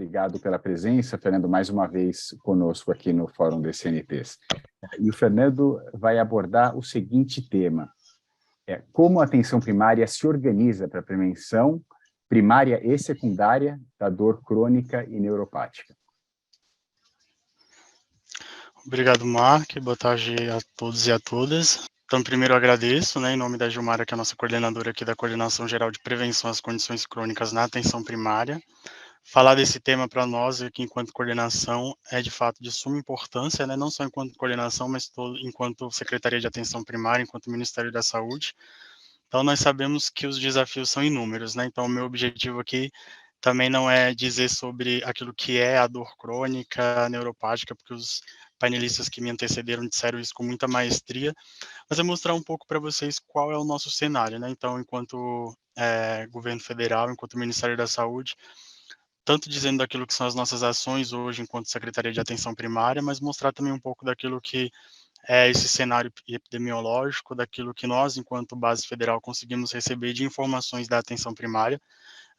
Obrigado pela presença, Fernando, mais uma vez conosco aqui no Fórum DCNTs. E o Fernando vai abordar o seguinte tema: como a atenção primária se organiza para a prevenção primária e secundária da dor crônica e neuropática. Obrigado, Mark. Boa tarde a todos e a todas. Então, primeiro eu agradeço, em nome da Gilmara, que é a nossa coordenadora aqui da Coordenação Geral de Prevenção às Condições Crônicas na Atenção Primária. Falar desse tema para nós aqui, enquanto coordenação, é de fato de suma importância, não só enquanto coordenação, mas enquanto Secretaria de Atenção Primária, enquanto Ministério da Saúde. Então, nós sabemos que os desafios são inúmeros, Então, o meu objetivo aqui também não é dizer sobre aquilo que é a dor crônica, neuropática, porque os painelistas que me antecederam disseram isso com muita maestria, mas é mostrar um pouco para vocês qual é o nosso cenário, Então, enquanto governo federal, enquanto Ministério da Saúde, tanto dizendo daquilo que são as nossas ações hoje enquanto Secretaria de Atenção Primária, mas mostrar também um pouco daquilo que é esse cenário epidemiológico, daquilo que nós, enquanto base federal, conseguimos receber de informações da atenção primária.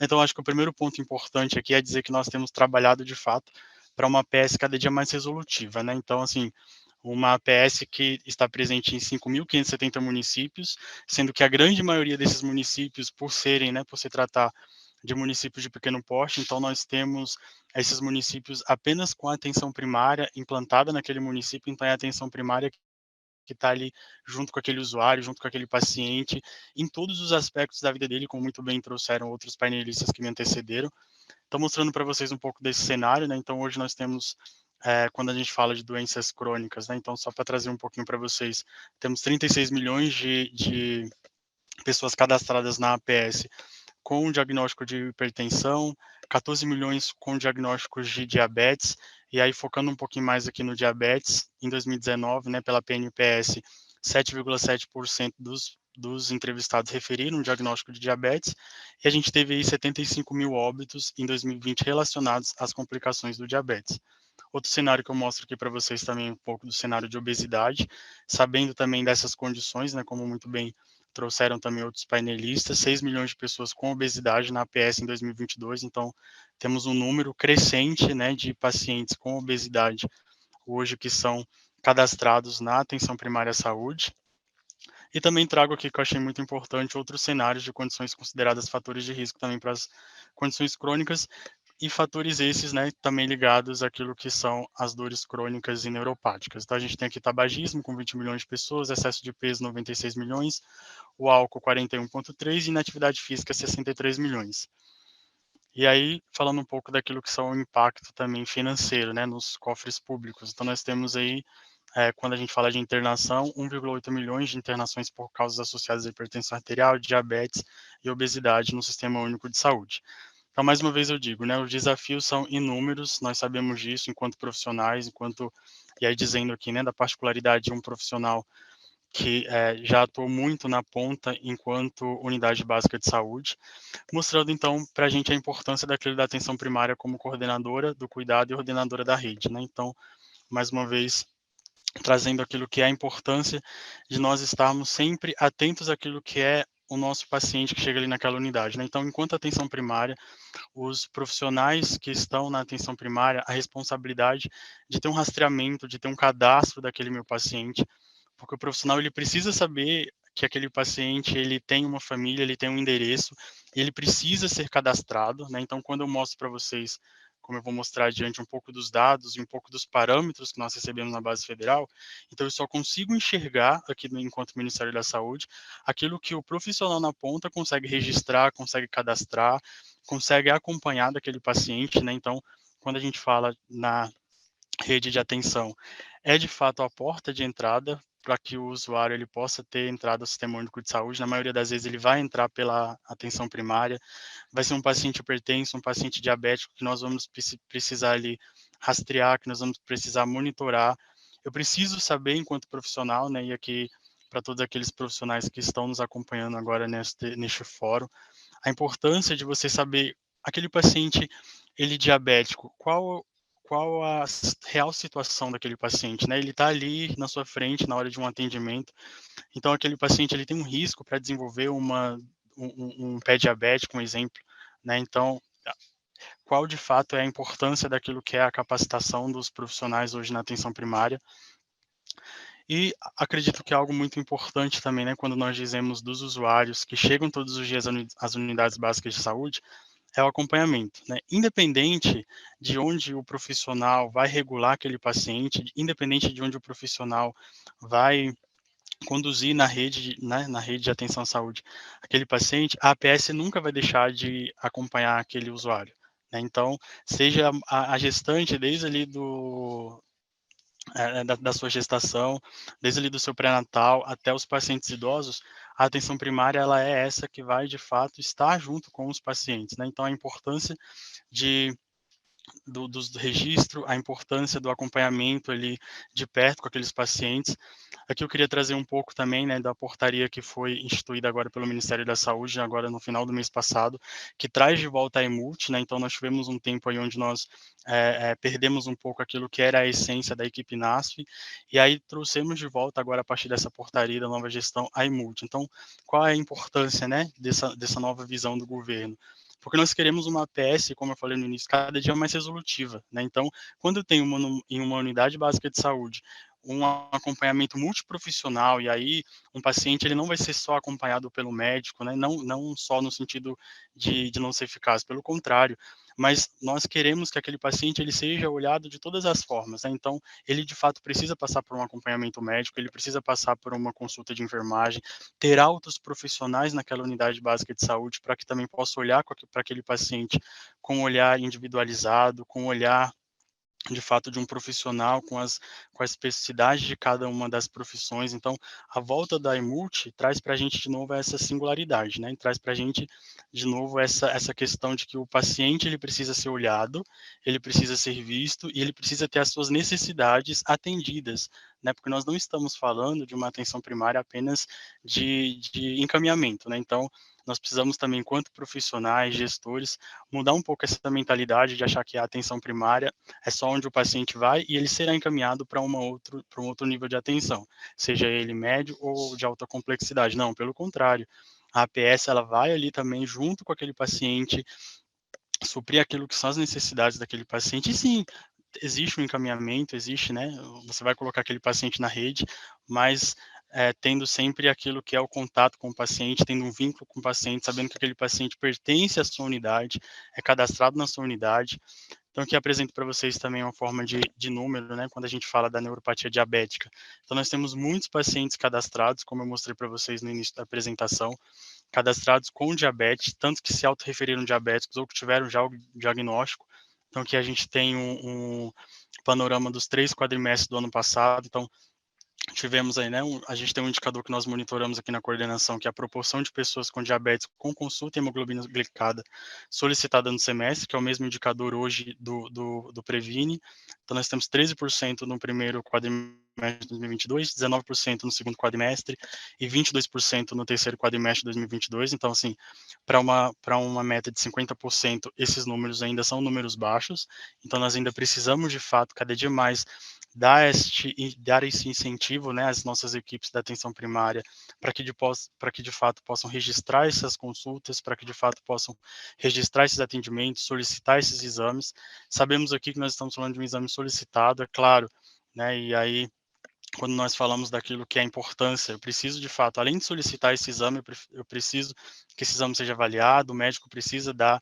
Então, acho que o primeiro ponto importante aqui é dizer que nós temos trabalhado, de fato, para uma APS cada dia mais resolutiva, Então, assim, uma APS que está presente em 5.570 municípios, sendo que a grande maioria desses municípios, por se tratar de municípios de pequeno porte, então nós temos esses municípios apenas com a atenção primária implantada naquele município, então é a atenção primária que está ali junto com aquele usuário, junto com aquele paciente, em todos os aspectos da vida dele, como muito bem trouxeram outros painelistas que me antecederam. Estou mostrando para vocês um pouco desse cenário, Então hoje nós temos, quando a gente fala de doenças crônicas, Então só para trazer um pouquinho para vocês, temos 36 milhões de pessoas cadastradas na APS com diagnóstico de hipertensão, 14 milhões com diagnósticos de diabetes, e aí focando um pouquinho mais aqui no diabetes, em 2019, pela PNPS, 7,7% dos entrevistados referiram um diagnóstico de diabetes, e a gente teve aí 75 mil óbitos em 2020 relacionados às complicações do diabetes. Outro cenário que eu mostro aqui para vocês também, um pouco do cenário de obesidade, sabendo também dessas condições, como muito bem trouxeram também outros painelistas, 6 milhões de pessoas com obesidade na APS em 2022, então temos um número crescente, de pacientes com obesidade hoje que são cadastrados na atenção primária à saúde. E também trago aqui, que eu achei muito importante, outros cenários de condições consideradas fatores de risco também para as condições crônicas, e fatores esses, também ligados àquilo que são as dores crônicas e neuropáticas. Então, a gente tem aqui tabagismo, com 20 milhões de pessoas, excesso de peso, 96 milhões, o álcool, 41,3, e inatividade física, 63 milhões. E aí, falando um pouco daquilo que são o impacto também financeiro, nos cofres públicos. Então, nós temos aí, quando a gente fala de internação, 1,8 milhões de internações por causas associadas à hipertensão arterial, diabetes e obesidade no Sistema Único de Saúde. Então, mais uma vez eu digo, os desafios são inúmeros, nós sabemos disso enquanto profissionais, e aí dizendo aqui, da particularidade de um profissional que já atuou muito na ponta enquanto unidade básica de saúde, mostrando então para a gente a importância daquilo da atenção primária como coordenadora do cuidado e ordenadora da rede, Então, mais uma vez, trazendo aquilo que é a importância de nós estarmos sempre atentos àquilo que é o nosso paciente que chega ali naquela unidade, Então, enquanto atenção primária, os profissionais que estão na atenção primária, a responsabilidade de ter um rastreamento, de ter um cadastro daquele meu paciente, porque o profissional ele precisa saber que aquele paciente ele tem uma família, ele tem um endereço, e ele precisa ser cadastrado, Então, quando eu mostro para vocês, como eu vou mostrar adiante um pouco dos dados e um pouco dos parâmetros que nós recebemos na base federal, então eu só consigo enxergar aqui enquanto Ministério da Saúde aquilo que o profissional na ponta consegue registrar, consegue cadastrar, consegue acompanhar daquele paciente, Então, quando a gente fala na rede de atenção, é de fato a porta de entrada para que o usuário ele possa ter entrada ao Sistema Único de Saúde. Na maioria das vezes ele vai entrar pela atenção primária, vai ser um paciente hipertenso, um paciente diabético que nós vamos precisar ali rastrear, que nós vamos precisar monitorar. Eu preciso saber enquanto profissional, e aqui para todos aqueles profissionais que estão nos acompanhando agora neste fórum, a importância de você saber aquele paciente, ele diabético, qual a real situação daquele paciente, Ele está ali na sua frente na hora de um atendimento, então aquele paciente ele tem um risco para desenvolver um pé diabético, um exemplo, Então, qual de fato é a importância daquilo que é a capacitação dos profissionais hoje na atenção primária. E acredito que é algo muito importante também, né, quando nós dizemos dos usuários que chegam todos os dias às unidades básicas de saúde, é o acompanhamento, né? Independente de onde o profissional vai regular aquele paciente, independente de onde o profissional vai conduzir na rede, né, na rede de atenção à saúde aquele paciente, a APS nunca vai deixar de acompanhar aquele usuário, né? Então, seja a gestante desde ali da sua gestação, desde ali do seu pré-natal até os pacientes idosos, a atenção primária ela é essa que vai de fato estar junto com os pacientes, né? Então, a importância de do registro, a importância do acompanhamento ali de perto com aqueles pacientes. Aqui eu queria trazer um pouco também, né, da portaria que foi instituída agora pelo Ministério da Saúde, agora no final do mês passado, que traz de volta a EMULT, né, então nós tivemos um tempo aí onde nós perdemos um pouco aquilo que era a essência da equipe NASF, e aí trouxemos de volta agora a partir dessa portaria da nova gestão a EMULT. Então, qual é a importância, né, dessa nova visão do governo? Porque nós queremos uma APS, como eu falei no início, cada dia mais resolutiva, né? Então, quando eu tenho em uma unidade básica de saúde um acompanhamento multiprofissional, e aí um paciente ele não vai ser só acompanhado pelo médico, né? Não só no sentido de não ser eficaz, pelo contrário, mas nós queremos que aquele paciente ele seja olhado de todas as formas, né? Então, ele de fato precisa passar por um acompanhamento médico, ele precisa passar por uma consulta de enfermagem, ter altos profissionais naquela unidade básica de saúde para que também possa olhar para aquele paciente com um olhar individualizado, com um olhar de fato de um profissional com a especificidade de cada uma das profissões. Então, a volta da Emult traz para a gente de novo essa singularidade, né? E traz para a gente de novo essa questão de que o paciente ele precisa ser olhado, ele precisa ser visto e ele precisa ter as suas necessidades atendidas, né? Porque nós não estamos falando de uma atenção primária apenas de encaminhamento, né? Então, nós precisamos também, enquanto profissionais, gestores, mudar um pouco essa mentalidade de achar que a atenção primária é só onde o paciente vai e ele será encaminhado para um outro nível de atenção, seja ele médio ou de alta complexidade. Não, pelo contrário. A APS ela vai ali também junto com aquele paciente, suprir aquilo que são as necessidades daquele paciente. E sim, existe um encaminhamento, existe, né? Você vai colocar aquele paciente na rede, mas tendo sempre aquilo que é o contato com o paciente, tendo um vínculo com o paciente, sabendo que aquele paciente pertence à sua unidade, é cadastrado na sua unidade. Então, aqui apresento para vocês também uma forma de número, né, quando a gente fala da neuropatia diabética. Então, nós temos muitos pacientes cadastrados, como eu mostrei para vocês no início da apresentação, cadastrados com diabetes, tanto que se autorreferiram diabéticos ou que tiveram já o diagnóstico. Então, aqui a gente tem um panorama dos 3 quadrimestres do ano passado. Então, tivemos aí, né, a gente tem um indicador que nós monitoramos aqui na coordenação, que é a proporção de pessoas com diabetes com consulta e hemoglobina glicada solicitada no semestre, que é o mesmo indicador hoje do Previne. Então, nós temos 13% no primeiro quadrimestre de 2022, 19% no segundo quadrimestre e 22% no terceiro quadrimestre de 2022. Então, assim, para uma meta de 50%, esses números ainda são números baixos. Então, nós ainda precisamos, de fato, cada dia mais dar esse incentivo, né, às nossas equipes da atenção primária, para que de fato possam registrar essas consultas, para que de fato possam registrar esses atendimentos, solicitar esses exames. Sabemos aqui que nós estamos falando de um exame solicitado, é claro, né, e aí quando nós falamos daquilo que é a importância, eu preciso de fato, além de solicitar esse exame, eu preciso que esse exame seja avaliado, o médico precisa dar,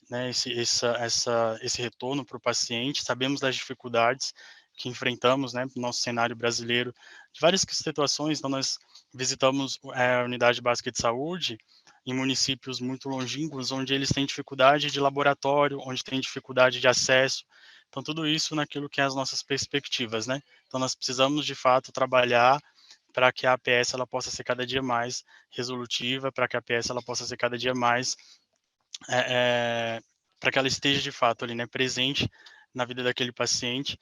né, esse retorno para o paciente. Sabemos das dificuldades que enfrentamos, né, no nosso cenário brasileiro, de várias situações. Então, nós visitamos a unidade básica de saúde em municípios muito longínquos, onde eles têm dificuldade de laboratório, onde tem dificuldade de acesso. Então, tudo isso naquilo que é as nossas perspectivas, né? Então, nós precisamos, de fato, trabalhar para que a APS ela possa ser cada dia mais resolutiva, para que a APS ela possa ser cada dia mais para que ela esteja de fato ali, né, presente na vida daquele paciente.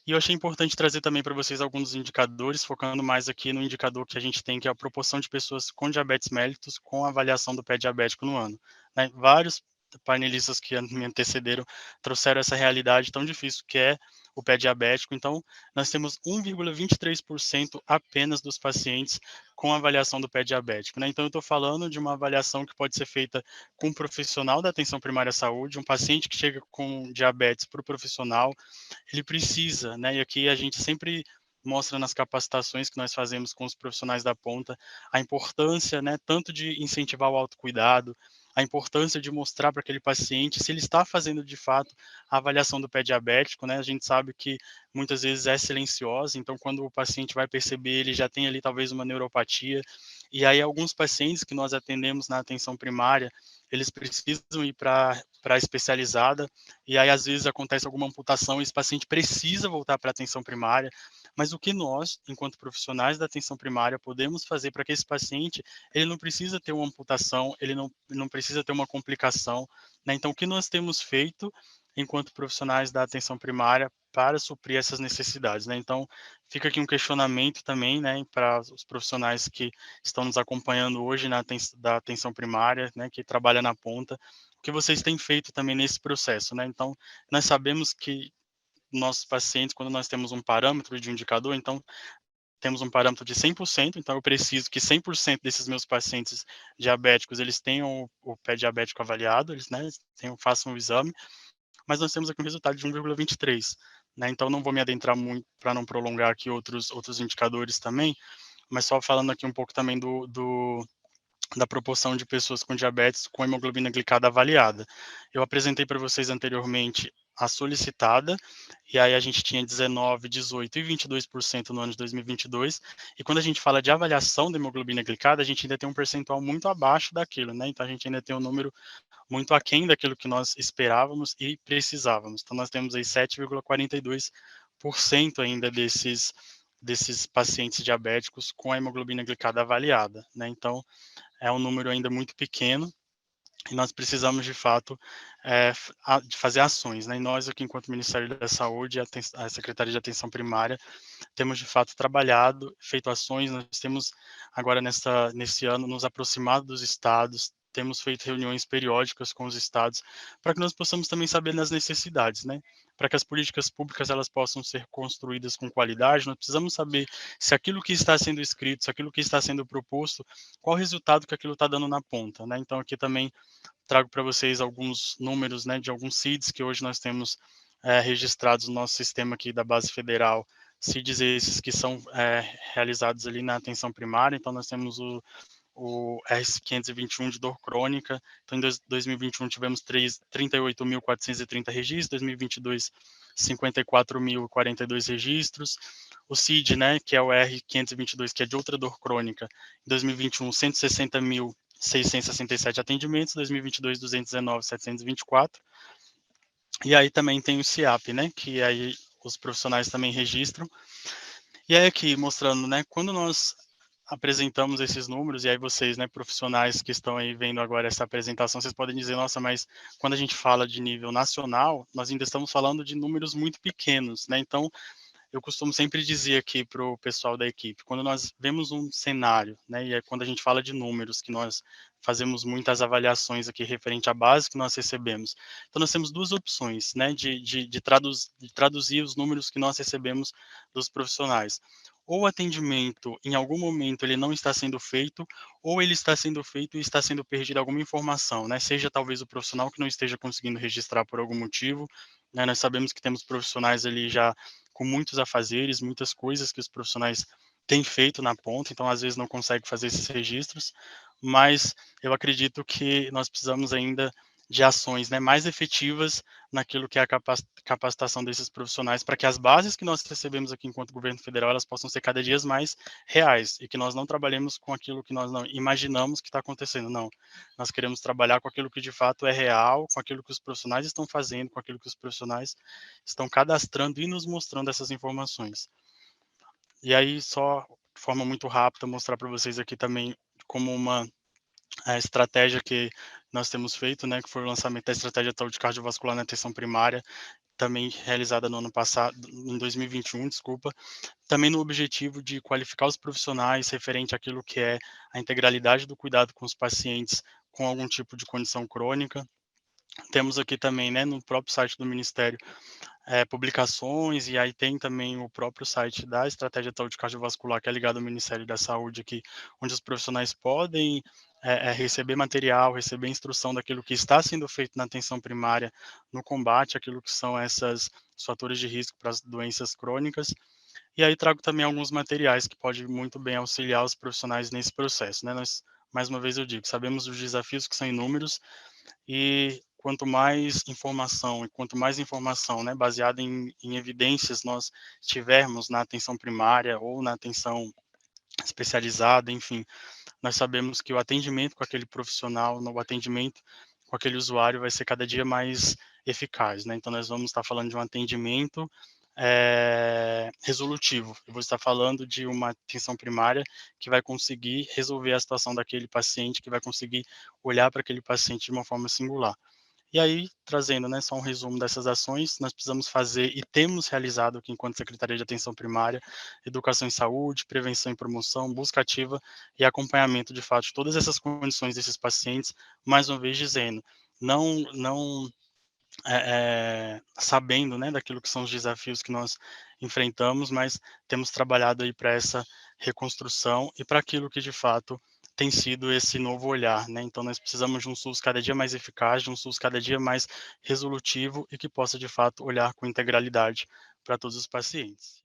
E eu achei importante trazer também para vocês alguns indicadores, focando mais aqui no indicador que a gente tem, que é a proporção de pessoas com diabetes mellitus com avaliação do pé diabético no ano, né? Vários painelistas que me antecederam trouxeram essa realidade tão difícil que é o pé diabético. Então, nós temos 1,23% apenas dos pacientes com avaliação do pé diabético, né? Então, eu estou falando de uma avaliação que pode ser feita com um profissional da atenção primária à saúde, um paciente que chega com diabetes para o profissional, ele precisa, né? E aqui a gente sempre mostra nas capacitações que nós fazemos com os profissionais da ponta a importância, né, tanto de incentivar o autocuidado, a importância de mostrar para aquele paciente se ele está fazendo de fato a avaliação do pé diabético, né? A gente sabe que muitas vezes é silenciosa, então quando o paciente vai perceber, ele já tem ali talvez uma neuropatia, e aí alguns pacientes que nós atendemos na atenção primária, eles precisam ir para a especializada, e aí às vezes acontece alguma amputação e esse paciente precisa voltar para a atenção primária, mas o que nós, enquanto profissionais da atenção primária, podemos fazer para que esse paciente, ele não precisa ter uma amputação, ele não precisa ter uma complicação, né? Então, o que nós temos feito enquanto profissionais da atenção primária para suprir essas necessidades, né? Então, fica aqui um questionamento também, né, para os profissionais que estão nos acompanhando hoje da atenção primária, né, que trabalha na ponta, o que vocês têm feito também nesse processo, né? Então, nós sabemos que nossos pacientes, quando nós temos um parâmetro de indicador, então temos um parâmetro de 100%, então eu preciso que 100% desses meus pacientes diabéticos, eles tenham o pé diabético avaliado, eles, né, façam o exame, mas nós temos aqui um resultado de 1,23, né, então não vou me adentrar muito para não prolongar aqui outros indicadores também, mas só falando aqui um pouco também da proporção de pessoas com diabetes com hemoglobina glicada avaliada. Eu apresentei para vocês anteriormente a solicitada, e aí a gente tinha 19, 18 e 22% no ano de 2022, e quando a gente fala de avaliação da hemoglobina glicada, a gente ainda tem um percentual muito abaixo daquilo, né? Então a gente ainda tem um número muito aquém daquilo que nós esperávamos e precisávamos. Então nós temos aí 7,42% ainda desses pacientes diabéticos com a hemoglobina glicada avaliada, né? Então, é um número ainda muito pequeno e nós precisamos, de fato, de fazer ações, né? E nós aqui, enquanto Ministério da Saúde, a Secretaria de Atenção Primária, temos, de fato, trabalhado, feito ações, nós temos, agora, nesse ano, nos aproximado dos estados, temos feito reuniões periódicas com os estados, para que nós possamos também saber das necessidades, né? Para que as políticas públicas elas possam ser construídas com qualidade, nós precisamos saber se aquilo que está sendo escrito, se aquilo que está sendo proposto, qual o resultado que aquilo está dando na ponta, né? Então, aqui também trago para vocês alguns números, né, de alguns CIDs que hoje nós temos registrados no nosso sistema aqui da base federal, CIDs esses que são realizados ali na atenção primária. Então, nós temos o RS521 de dor crônica. Então, em 2021 tivemos 38.430 registros, 2022 54.042 registros. O CID, né, que é o R522, que é de outra dor crônica, em 2021 160.667 atendimentos, 2022 219.724. E aí também tem o CIAP, né, que aí os profissionais também registram. E aí aqui mostrando, né, quando nós apresentamos esses números, e aí vocês, né, profissionais que estão aí vendo agora essa apresentação, vocês podem dizer, nossa, mas quando a gente fala de nível nacional, nós ainda estamos falando de números muito pequenos, né? Então, eu costumo sempre dizer aqui para o pessoal da equipe, quando nós vemos um cenário, né, e é quando a gente fala de números, que nós fazemos muitas avaliações aqui referente à base que nós recebemos. Então, nós temos duas opções, né, de traduzir os números que nós recebemos dos profissionais. Ou o atendimento, em algum momento, ele não está sendo feito, ou ele está sendo feito e está sendo perdida alguma informação, né, seja talvez o profissional que não esteja conseguindo registrar por algum motivo, né, nós sabemos que temos profissionais ali já com muitos afazeres, muitas coisas que os profissionais têm feito na ponta, então às vezes não consegue fazer esses registros, mas eu acredito que nós precisamos ainda de ações, né, mais efetivas naquilo que é a capacitação desses profissionais, para que as bases que nós recebemos aqui enquanto governo federal, elas possam ser cada dia mais reais, e que nós não trabalhemos com aquilo que nós não imaginamos que está acontecendo, não. Nós queremos trabalhar com aquilo que de fato é real, com aquilo que os profissionais estão fazendo, com aquilo que os profissionais estão cadastrando e nos mostrando essas informações. E aí, só de forma muito rápida, mostrar para vocês aqui também como uma estratégia que nós temos feito, né, que foi o lançamento da estratégia de saúde cardiovascular na atenção primária, também realizada no ano passado, em 2021, desculpa, também no objetivo de qualificar os profissionais referente àquilo que é a integralidade do cuidado com os pacientes com algum tipo de condição crônica. Temos aqui também, né, no próprio site do Ministério, publicações, e aí tem também o próprio site da Estratégia de Saúde Cardiovascular, que é ligado ao Ministério da Saúde aqui, onde os profissionais podem receber material, receber instrução daquilo que está sendo feito na atenção primária, no combate àquilo que são os fatores de risco para as doenças crônicas. E aí trago também alguns materiais que podem muito bem auxiliar os profissionais nesse processo, né? Nós, mais uma vez eu digo, sabemos os desafios que são inúmeros, e quanto mais informação, né, baseada em evidências nós tivermos na atenção primária ou na atenção especializada, enfim, nós sabemos que o atendimento com aquele profissional, o atendimento com aquele usuário vai ser cada dia mais eficaz, né? Então nós vamos estar falando de um atendimento resolutivo. Eu vou estar falando de uma atenção primária que vai conseguir resolver a situação daquele paciente, que vai conseguir olhar para aquele paciente de uma forma singular. E aí, trazendo, né, só um resumo dessas ações, nós precisamos fazer e temos realizado aqui enquanto Secretaria de Atenção Primária, Educação em Saúde, Prevenção e Promoção, Busca Ativa e acompanhamento, de fato, de todas essas condições desses pacientes, mais uma vez dizendo, não sabendo, né, daquilo que são os desafios que nós enfrentamos, mas temos trabalhado aí para essa reconstrução e para aquilo que de fato tem sido esse novo olhar, né? Então nós precisamos de um SUS cada dia mais eficaz, de um SUS cada dia mais resolutivo e que possa de fato olhar com integralidade para todos os pacientes.